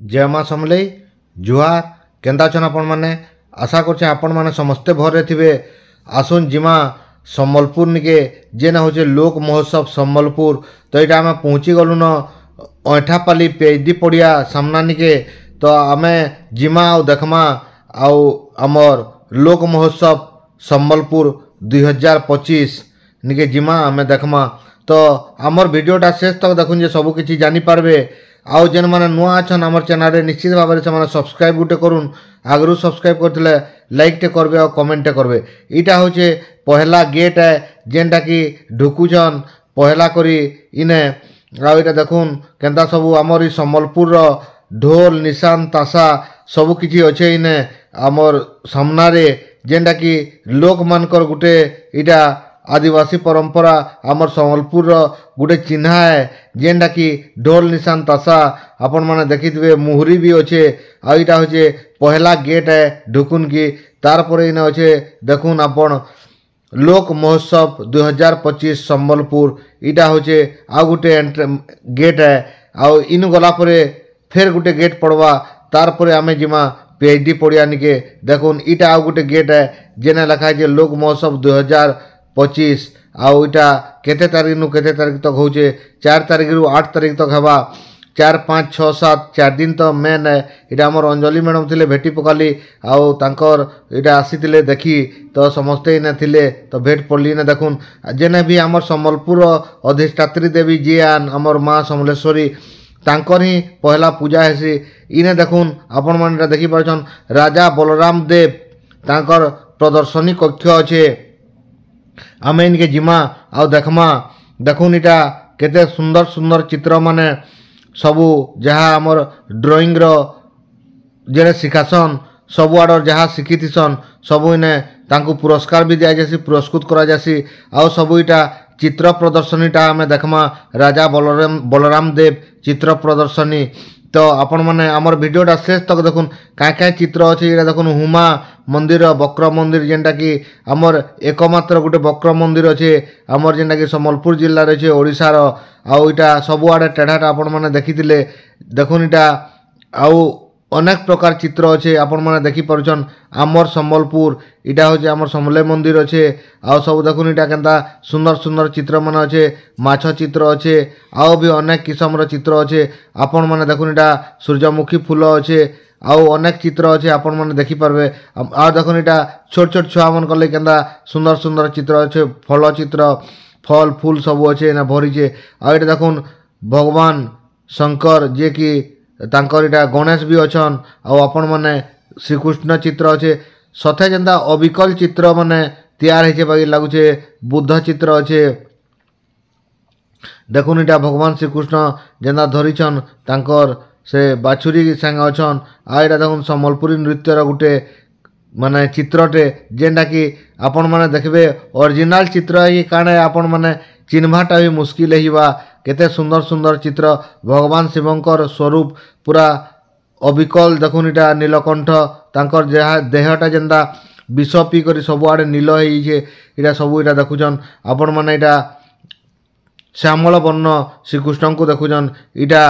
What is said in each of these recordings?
जय माँ समलई जुहार केन्ता छन आपण माने आशा करछे आपण माने समस्ते भरे थिबे। आसुन जिमा सम्बलपुर निके जेना होचे लोक महोत्सव सम्बलपुर। तो यहाँ आम पहुँची गलु न ऐठापाली पेजदी पड़िया सामना निके। तो आम जिमा आ देखमा आमर लोक महोत्सव सम्बलपुर 2025 निके जिमा आम देखमा। तो आमर वीडियोटा शेष तक देखुन जे सबू किछि जानि पारबे। आउ जेन माने नुआ अछन आमर चैनल निश्चित भाव से सब्सक्राइब गुटे करूँ। आगु सब्सक्राइब करथिले लाइक टे करबे और कमेंट टे करबे। इटा होचे पहला गेट है जेनटा कि ढुकुछन पहला करी इने। आ इटा देखुन केनता सबू आमर सम्बलपुर ढोल निशान तासा सबू किछि अच्छे इने आमर सामना रे जेनटा कि लोक मानकर गुटे इटा आदिवासी परंपरा आमर सम्बलपुर गुटे चिन्हा है जेनटा कि ढोल निशान तासा आपण माने देखिथिबे। मुहुरी भी अच्छे। आ इटा होचे पहला गेट है ढुकुन की। तार परे इने अच्छे देखुन आपण लोक महोत्सव 2025 सम्बलपुर। इटा होचे आ गुटे गेट है। आ इन गला परे फेर गुटे गेट पड़वा। तार परे आमे जिमा पीएचडी पड़िया निके देखुन इटा आ गुटे गेट है जेने लिखा है लोक महोत्सव 2025। आउ इटा केते तारीख नु केते तारीख तक होचे 4 तारीख रु 8 तारीख तक हवा। 4 5 6 7 4 दिन तो मेन है। इटा हमर अंजलि मैडम थिले भेटी पकाली आउ तांकर इटा आसीथिले देखी। तो समस्ते इने थिले तो भेट पड़ली ने देखुन जेने भी हमर सम्बलपुर अधिष्ठात्री देवी जी आन हमर माँ समलेश्वरी तांकर ही पहला पूजा हेसी। इने देखुन आपण माने देखि पारछन राजा बलराम देव तांकर प्रदर्शनी कक्ष अच्छे। आम इनके जिमा आ देखमा देखुन इटा केते सुंदर सुंदर चित्र माने सबू जहाँ आमर ड्राइंग रो जेने शिखासन सबू आड़ जहाँ शिखीथिसन सबू इने तांकु पुरस्कार भी दिया जासी पुरस्कृत करा जासी। आ सबू इटा चित्र प्रदर्शनीटा आम देखमा राजा बलराम देव चित्र प्रदर्शनी। तो आपण माने आमर वीडियोटा शेष तक देखुन क्या चित्र अच्छे। ये देखुन हुमा मंदिर वक्र मंदिर जेनटा कि आमर एकमात्र गोटे वक्र मंदिर अच्छे आमर जेनटा कि सम्बलपुर जिल्ला रे ओडिशार। आउ इटा सबुआड़े टेढ़ाटा आपण माने देखिथिले देखुन इटा आउ अनेक प्रकार चित्र अच्छे आपण माने देखि पारुछन। आमर सम्बलपुर इटा होचे आमर समले मंदिर अच्छे। आउ सब देखुन इटा केनता सुंदर सुंदर चित्र माने अच्छे माछ चित्र अच्छे आउ भी अनेक किस्म चित्र अच्छे। आपण माने देखुन इटा सूर्यमुखी फूल अच्छे आउ अनेक चित्र अच्छे आपण माने देखि पारबे। आ देखुन इटा छोट छोट छुआ मन कले केनता सुंदर सुंदर चित्र अच्छे फल चित्र फल फूल सब अच्छे ना भरीचे। आ इटा देखुन भगवान शंकर जे कि तांकर इटा गणेश भी अच्छन। आपण माने श्रीकृष्ण चित्र अच्छे सथे जेनता अविकल चित्र माने तैयार हेचे बाकी लागुचे बुद्ध चित्र अच्छे। देखुन इटा भगवान श्रीकृष्ण जेनता धरिछन तांकर से बाछुरी संग अच्छन। आ इटा देखुन सम्बलपुरी नृत्यर गुटे माने चित्रटे जेनटा कि आपण माने देखबे ओरिजिनल चित्र है कि काणे आपण माने चिन्हवाटा भी मुश्किल है। केते सुंदर सुंदर चित्र भगवान शिवंकर स्वरूप पूरा अविकल। देखुन इटा नीलकंठ तांकर जहाँ देहटा जेनता विष पी कर सबुआड़े नील होइछे। इटा सबू इटा देखुछन आपण माने इटा श्यामल वर्ण श्रीकृष्ण को देखुछन। इटा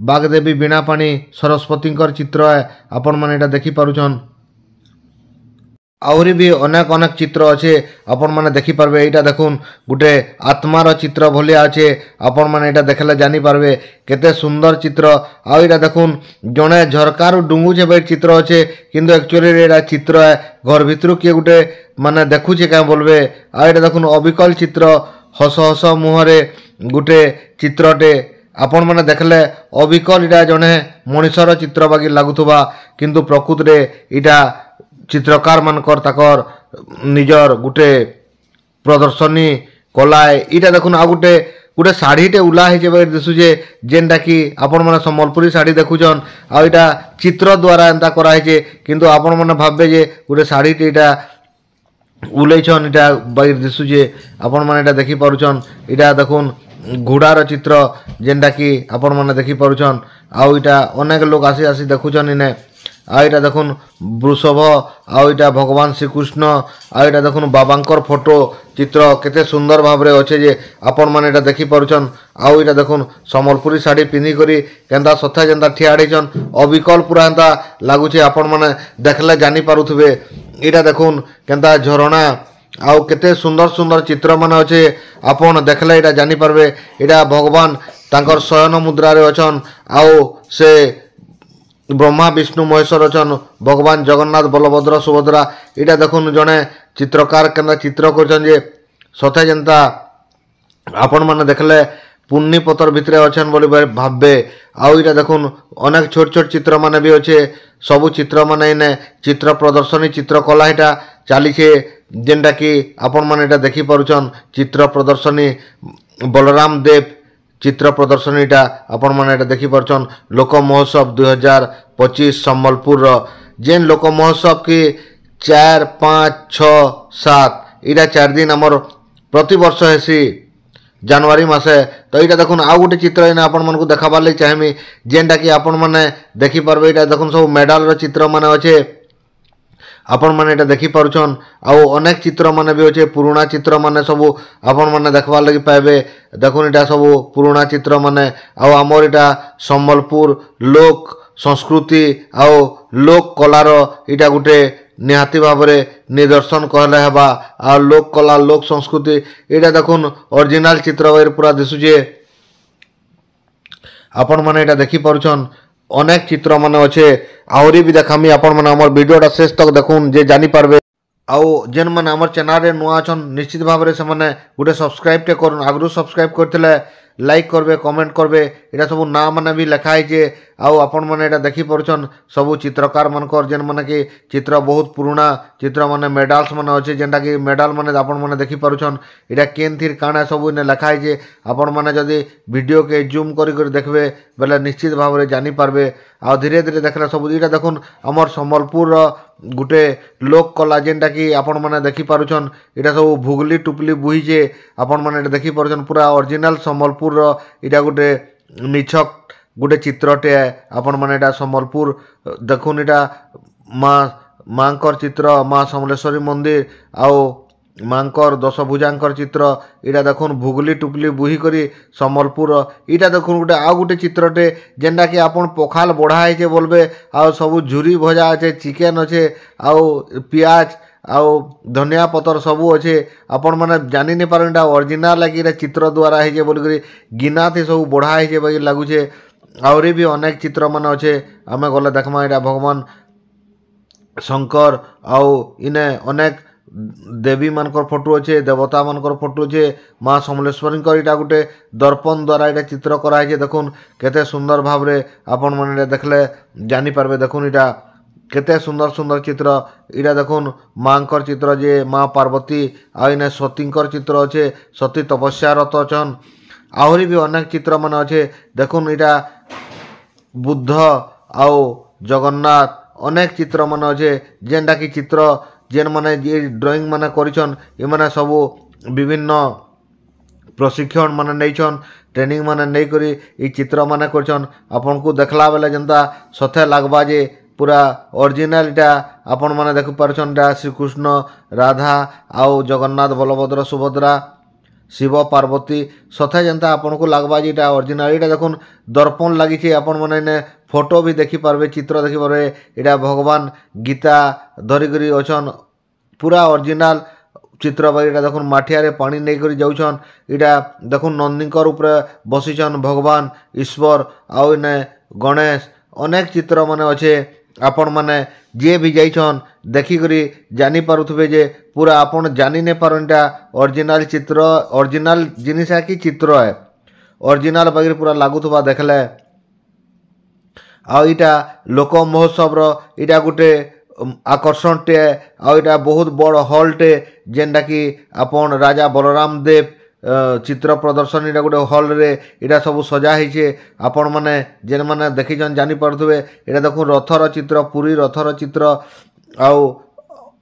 बागदेवी बीणापाणी सरस्वतींकर चित्र है आपण माने इटा देखि पारुछन। आहरी भी अनेक अनेक चित्र अच्छे आपण माने देखि पारबे। इटा देखुन गुटे आत्मार चित्र भलिया अच्छे आपण माने इटा देखले जानि पारबे केते सुंदर चित्र। आ इटा देखुन जने झरकार डुंगुचे बे चित्र अच्छे किंतु एक्चुअली एटा चित्र है घर भितरु किए गुटे माने देखुचे क्या बोलबे। आ इटा देखुन अविकल चित्र हस हस मुहरे गुटे चित्रटे आपण माने देखले अविकल इटा जने मनुष्यर चित्र बाकी लागुथबा किंतु प्रकृत रे इटा चित्रकार मानकर ताकर निजर गुटे प्रदर्शनी कलाए। इटा देखुन आ गुटे गुटे शाढ़ीटे उला है दिशुचे जेनटा कि आपण माने सम्बलपुरी शाढ़ी देखुछन। आ इटा चित्र द्वारा एंता करा है किंतु आपण माने भाबे जे गुटे शाढ़ीटे इटा उलैछन इटा बाहिर दिशुचे आपण माने इटा देखि पारुछन। इटा देखुन घोड़ार चित्र जेनटा कि आपण माने देखि पारुछन। आउ इटा अनेक लोग आसी आसी देखुछन इने। आ इटा देखुन वृषभ आ इटा भगवान श्रीकृष्ण आ इटा देखुन बाबांकर फोटो चित्र केते सुंदर भाव रे अच्छे जे आपण मैंने एटा देखी पारुछन। आउ इटा देखुन सम्बलपुरी साड़ी पिंधि करी केंदा सथा जेंता ठियाड़ीछन अविकल पूरा एंता लागुचे आपण मैंने देखले जानी पारुथबे। इटा देखुन केंता झरणा आउ केते सुंदर सुंदर चित्र माने अच्छे आपण देखले इटा जानी पारबे। इटा भगवान तांकर शयन मुद्रा रे अछन आउ से ब्रह्मा विष्णु महेश्वर अछन भगवान जगन्नाथ बलभद्र सुभद्रा। इटा देखुन जड़े चित्रकार केंदा चित्र करछन जे सथे जेंता आपण मैंने देखले पुन्नी पतर भितरे अच्छन बोली भाबे। आउ इटा देखुन अनेक छोट छोट चित्र माने भी अच्छे सबू चित्र माने इने चित्र प्रदर्शनी चित्रकला इटा चलीछे जेनटा कि आपण मैंने इटा देखी पारुछन। चित्र प्रदर्शनी बलराम देव चित्र प्रदर्शनीटा आपण मैंने इटा देखी पारुछन। लोक महोत्सव 2025 सम्बलपुर जेन लोक महोत्सव की 4, 5, 6, 7 इटा 4 दिन आमर प्रति वर्ष हेसी जनवरी मासे। तो यहाँ देखुन आउ गोटे चित्र इन आपण मन को देखाबार लगी चाहमी जेनटा कि आपण मैंने देखी पारबे। यहाँ देखुन सब मेडाल चित्र माने अच्छे आपण मैंने इटा देखी पारुछन। आउ अनेक चित्र माने भी अच्छे पुराना चित्र माने सबू आपण मैंने देखबार लगी पाइबे। देखुन इटा सबू पुराना चित्र माने आउ आमर इटा सम्बलपुर लोक संस्कृति आउ लोक कलार इटा गोटे निहाती भाव में निदर्शन कहले हेबा। आ लोक कला लोक संस्कृति इटा देखुन ओरिजिनल चित्र पूरा दिशुचे आपण मैंने इटा देखी पारुछन। अनेक चित्र माने अच्छे आहरी भी देखामी आपण मैंने आमर वीडियोटा शेष तक देखुन जे जानी पारबे। आउ जेन मैंने आमर चैनल रे नुआ अछन निश्चित भाव में से माने गोटे सब्सक्राइब टे करन आगु सब्सक्राइब करथिले लाइक करबे कमेंट करबे। इटा सब ना माने भी लिखा है आउ आपण मैंने इटा देखी पारुछन सबू चित्रकार मानकर जेन माने कि चित्र बहुत पुराना चित्र माने मेडाल्स माने अच्छे जेनटा कि मेडाल माने आपण मैंने देखी पारुछन। इटा केन थीर काना सब इने लिखा है आपण मैंने जदि वीडियो के जूम करी देखबे बेले निश्चित भाव में जानी पारबे। आ धीरे धीरे देखले सब इटा देखुन आमर सम्बलपुर गुटे लोक कला जेनटा कि आपण मैंने देखी पारुछन। इटा सब भुगली टुपली बुहीचे आपण मैंने इटा देखी पारुछन पूरा ओरिजिनल सम्बलपुर इटा गुटे निछक गुटे चित्रटे आपण मैंने इटा सम्बलपुर देखुन। इटा मांकर चित्र माँ समलेश्वरी मंदिर आउ मांकर दशभुजांकर चित्र इटा देखुन भुगली टुपली बुही करी सम्बलपुर। इटा देखुन गोटे आउ गोटे चित्रटे जेनटा कि आपण पखाल बढ़ा है बोलबे। आउ सबू झुरी भजा अच्छे चिकेन अच्छे आउ पियाज आउ धनिया पतर सबू अच्छे आपण मैंने जानी नहीं पार ओरिजिनल लगे चित्र द्वारा है बोल गिना थे सब बढ़ा है बाकी लगुचे। आहरी भी अनेक चित्र मान अच्छे आमे गले देखमा। यहाँ भगवान शंकर आउ इने अनेक देवी मानकर फोटो अच्छे देवता मानकर फोटो अच्छे माँ समलेश्वरी इटा गोटे दर्पण द्वारा इटा चित्र कराई देखुन केते सुंदर भाव रे आपण मैंने देखले जानी पारबे। देखुन इटा केते सुंदर सुंदर चित्र इटा देखुन माँकर चित्र जे माँ पार्वती आ इने सतींकर चित्र अच्छे सती तपस्या रत अछन। आहरी भी अनेक चित्र मान अच्छे देखुन इटा बुद्ध आउ जगन्नाथ अनेक चित्र मान अच्छे जेनटा कि चित्र जेन माने जे ड्राइंग माने करिछन ए माने सबू विभिन्न प्रशिक्षण माने नैछन ट्रेनिंग माने नै करी ई चित्र माने करछन। आपन को देखला बेले जनता सथे लागबा जे पूरा ओरिजिनल इटा आपण माने देख पारछन। इटा श्री कृष्ण राधा आउ जगन्नाथ बलभद्र सुभद्रा शिव पार्वती सथे जनता आपन को लागबा जे इटा ओरिजिनल। इटा देखुन दर्पण लागिछि आपण माने ने फोटो भी देखी पारबे चित्र देखी पारबे। इटा भगवान गीता धरिकरी अछन पूरा ओरिजिनल चित्र बाई। इटा देखुन माठिया रे पानी नै करी जाउछन। इटा देखुन नंदीकर ऊपर बसिछन भगवान ईश्वर आउ इने गणेश अनेक चित्र माने अच्छे आपण माने जे भी जाइछन देखी करी जानी पारुथबे जे पूरा आपण जानी नै पारनटा ओरिजिनल चित्र ओरिजिनल जिनिस है कि चित्र है ओरिजिनल बागी पूरा लागुथबा देखले। आउ इटा लोक महोत्सव इटा गोटे आकर्षण टे आउ इटा बहुत बड़ हॉल टे जेनटा कि आपण राजा बलराम देव चित्र प्रदर्शनी गोटे हॉल रे इटा सब सजा है। आपण मैंने जेन मैंने देखीछन जानी पारुथबे। इटा देखुन रथर चित्र पुरी रथर चित्र आउ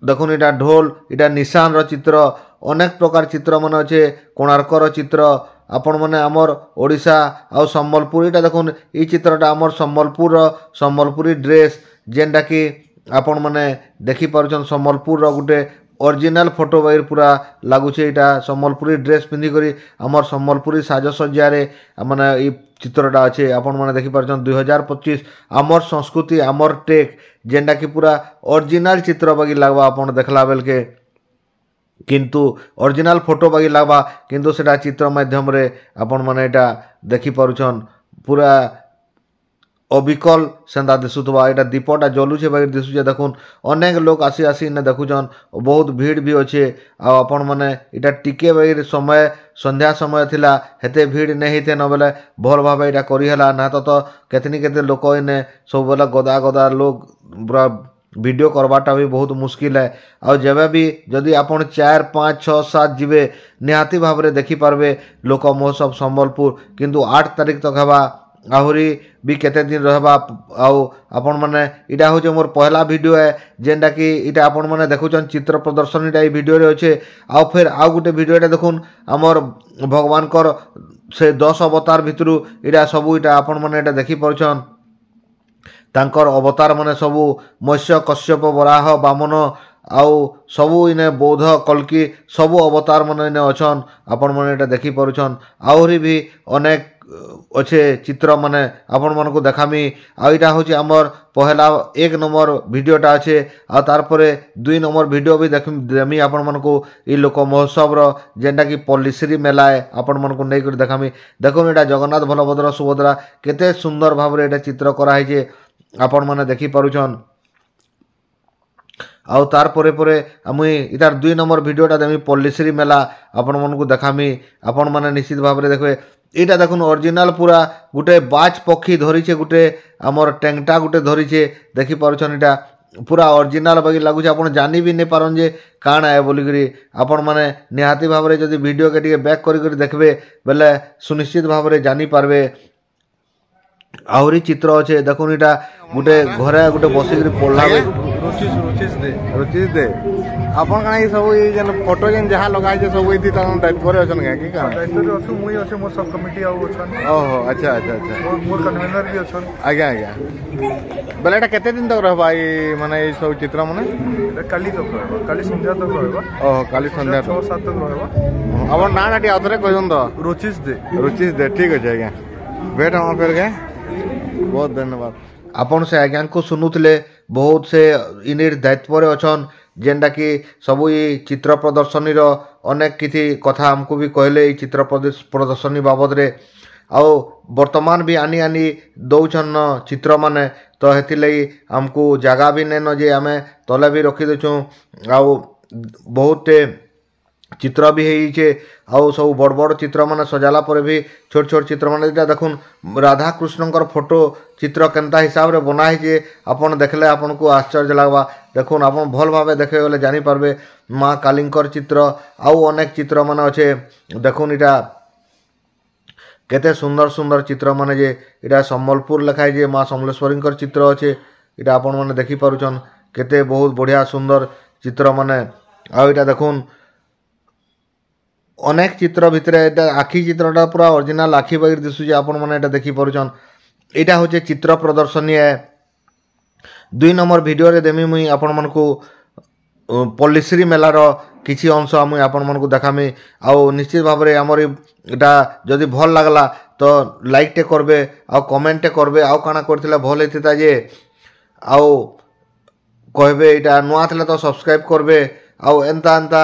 देखुन इटा ढोल इटा निशान रो चित्र अनेक प्रकार चित्र मन अच्छे कोणार्कर चित्र आपण मैंने आमर ओडिशा आउ सम्बलपुर। इटा देखुन ई चित्रटा आमर सम्बलपुर सम्बलपुरी ड्रेस जेनटा कि आपण मैंने देखी पारुछन सम्बलपुर गोटे ओरिजिनल फोटो बाइर पूरा लगुचे इटा सम्बलपुरी ड्रेस पिंधिक आमर सम्बलपुरी साजसज्जार माने ये चित्रटा अच्छे आपण मैंने देखिपार 2025 आमर संस्कृति आमर टेक जेनटा कि पूरा ओरिजिनल चित्र बागी लगवा आपण देखला बेल के किंतु ओरिजिनल फोटो बागी लगवा किंतु सेटा चित्र माध्यम रे आपण मैंने एटा देखि पारुछन पूरा अबिकल सेंदा दिशुवा यहाँ दीपटा जलुचे बाकी दिशुचे देखुन अनेक लोग आसी आसी ने देखुचन बहुत भीड़ भी अच्छे आपण मैंने यहाँ टिके बाकी समय संध्या समय थिला हेते भीड़ नहीं होते न बेले भल भाव यहाँ करला ना तो केतनी केते लोक इने सब बेले गदा गदा लोग पूरा वीडियो करवाटा भी बहुत मुश्किल है आ जब भी जदि आपन 4 5 6 7 जीवे निहाती भाव में देखिपारे लोक महोत्सव संबलपुर किंतु 8 तारीख तक हवा आहरी भी केते दिन रहबा आपण माने इटा होचे मोर पहला वीडियो है जेनटा कि इटा आपण माने देखुचन चित्र प्रदर्शनीटा ई वीडियो रे अच्छे आ फिर आ गुटे वीडियोटा देखुन हमर भगवान कर से 10 अवतार भितरु इटा सब इटा आपण माने इटा देखि परछन तांकर अवतार माने सबू मत्स्य कश्यप वराह बामन आउ सबू इने बौद्ध कल्की सबू अवतार माने इने अछन आपण माने इटा देखि परछन आहरी भी अनेक अच्छे चित्र माने आपण मन को देखामी आईटा हूँ आमर पहला 1 नंबर वीडियोटा अच्छे आ तार परे 2 नंबर वीडियो भी देमी आपण मन को ई लोक महोत्सव जेनटा कि पल्लीश्री मेला है आपण मन को नहीं देखामी देखो यहाँ जगन्नाथ बलभद्र सुभद्रा केते सुंदर भाव में चित्र कराई आपण मैंने देखि पारुछन आउ तार परे परे मुई इतार 2 नंबर वीडियोटा देमी पल्लीश्री मेला आपण मन को देखामी आपण मैंने निश्चित भाव में देखबे इटा देखुन ओरिजिनल पूरा गुटे बाज पक्षी धरीचे गुटे आमर टेंगटा गुटे धरीचे देखि पारुछन इटा पूरा ओरिजिनल बाकी लगुचे आपण जानि भी नहीं पारन जे काण है बोलिकरी आपण माने निहाती भाव में जदि वीडियो के टिके बैक करी देखबे बेले सुनिश्चित भाव में जानि पारबे आहरी चित्र अच्छे देखुन इटा गुटे घरे गुटे बसिक पढ़ला रुचिस दे आपन काना सब ये जन फोटो जन जहां लगाई जे सब इति तन दायित्व रे अछन का की का दायित्व रे असु मुई अछे मोर सब कमिटी आउ अछन ओहो अच्छा अच्छा अच्छा मोर कन्वीनर भी अछन आज्ञा आज्ञा बेले एटा केते दिन तक रहबा ई माने ई सब चित्र माने काली तक रहबा काली संध्या तक रहबा ओहो काली संध्या 6 7 तक रहबा अब ना नाटी आथरे कहन तो रुचिस दे ठीक अछि आज्ञा भेट हम फिर के बहुत धन्यवाद आपण से आज्ञा को सुनुतले बहुत से इनिर दायित्व रे अछन जेनटा कि सबू ये चित्र प्रदर्शनी अनेक किसी कथा हमको भी कहले ये चित्र प्रदर्शनी बाबद रे आओ वर्तमान भी आनी आनी दौन चित्र माने तो हेति लगी हमको जगह भी नहीं जे आमे तले भी रखी देचु आउ बहुत चित्र भी है आउ सब बड़ बड़ चित्र माने सजाला पर भी छोट छोट चित्र माने देखुन राधा कृष्णकर फोटो चित्र केनता हिसाब रे बनाई जे आपन देखले आपन को आश्चर्य लगवा देखुन आपन भल भाव देखे गले जानी पारबे माँ कालींकर चित्र आउ अनेक चित्र माने अच्छे देखुन इटा केते सुंदर सुंदर चित्र माने जे इटा सम्बलपुर लिखाई जे माँ समलेश्वरी चित्र अच्छे इटा आपन माने देखि पारुछन केते बहुत बढ़िया सुंदर चित्र माने आउ इटा देखुन अनेक चित्र भितर आखि चित्रटा पूरा ओरिजिनल आखि बागी दिशुचे आपण मैंने यहाँ देखि पारुछन यहाँ हूँ चित्र प्रदर्शनी है 2 नंबर वीडियो रे देमी मुई आपण मन को पल्लीश्री मेलार किसी अंश मुई आपण मन को देखामी आउ निश्चित भाव में आमर इटा जदि भल लगला तो लाइक टे करबे आउ कमेंट टे करबे आउ काना करथिला भल हेतिता जे आउ कहबे इटा नुआ थिला तो सब्सक्राइब करबे आउ एंता एंता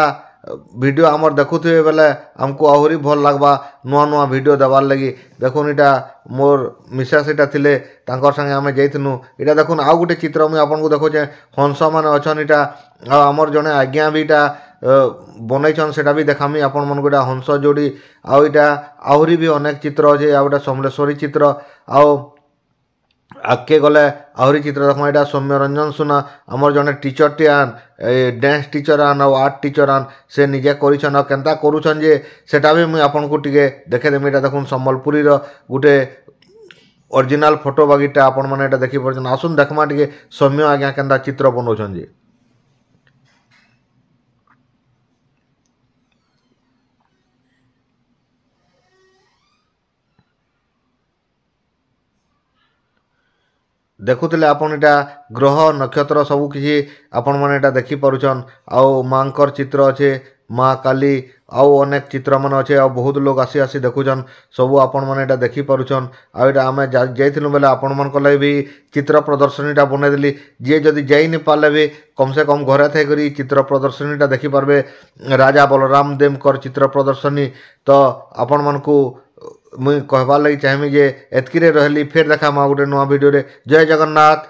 वीडियो आमर देखुथे बेले हमको आहरी भल लगवा नुआ नुआ वीडियो देवार लगी देखुन इटा मोर मिसेस इटा थिले तांकर संगे आमे जाइथनु इटा देखुन आउ गुटे चित्र मुई आपन को देखोचे हंस माने अछन इटा आमर जने आज्ञा भी इटा बनैछन सेटा भी देखामी आपन मन को इटा हंस जोड़ी आउ इटा आहरी भी अनेक चित्र अछि आ उटा समलेश्वरी चित्र आउ आगे गले आहरी चित्र देखो यहाँ सौम्य रंजन सुना आमर जने टीचर टी आन डांस टीचर आन और आर्ट टीचर आन से निजे करिछन केनता करूछन जे सेटा भी मुई आपन को टिके देखे देमी इटा देखुन सम्बलपुरी गुटे ओरिजिनल फोटो बागीटा आपण माने इटा देखि परछन आसुन देखमा टिके सौम्य आज्ञा केनता चित्र बनौछन जे ଦେଖୁଥିଲେ ଆପଣ ଏଇଟା ଗ୍ରହ ନକ୍ଷତ୍ର ସବୁ କିଛି ଆପଣମାନେ ଏଇଟା ଦେଖିପାରୁଛନ୍ ଆଉ ମାଙ୍କର ଚିତ୍ର ଅଛେ ମା କାଲି ଆଉ ଅନେକ ଚିତ୍ରମାନେ ଅଛେ ଆଉ ବହୁତ ଲୋକ ଆସି ଆସି ଦେଖୁଛନ୍ ସବୁ ଆପଣମାନେ ଏଇଟା ଦେଖିପାରୁଛନ୍ ଆଉ ଏଇଟା ଆମେ ଯାଇଥିଲୁ ବେଲେ ଆପଣମାନଙ୍କ ଲାଗି ବି ଚିତ୍ର ପ୍ରଦର୍ଶନୀଟା ବନେଇଦେଲି ଯିଏ ଯଦି ଯାଇନି ପାରିଲେ ବି କମ୍ସେ କମ୍ ଘରେ ଥାଇକରି ଚିତ୍ର ପ୍ରଦର୍ଶନୀଟା ଦେଖିପାରିବେ ରାଜା ବଳରାମ ଦେବଙ୍କର ଚିତ୍ର ପ୍ରଦର୍ଶନୀ ତ ଆପଣମାନଙ୍କୁ ମୁଇଁ କହିବାର୍ ଲାଗି ଚାହିଁବି ଯେ ଏତ୍କିରେ ରହିଲି ଫେର୍ ଦେଖାମା ଗୋଟେ ନୂଆ ଭିଡ଼ିଓରେ ଜୟ ଜଗନ୍ନାଥ।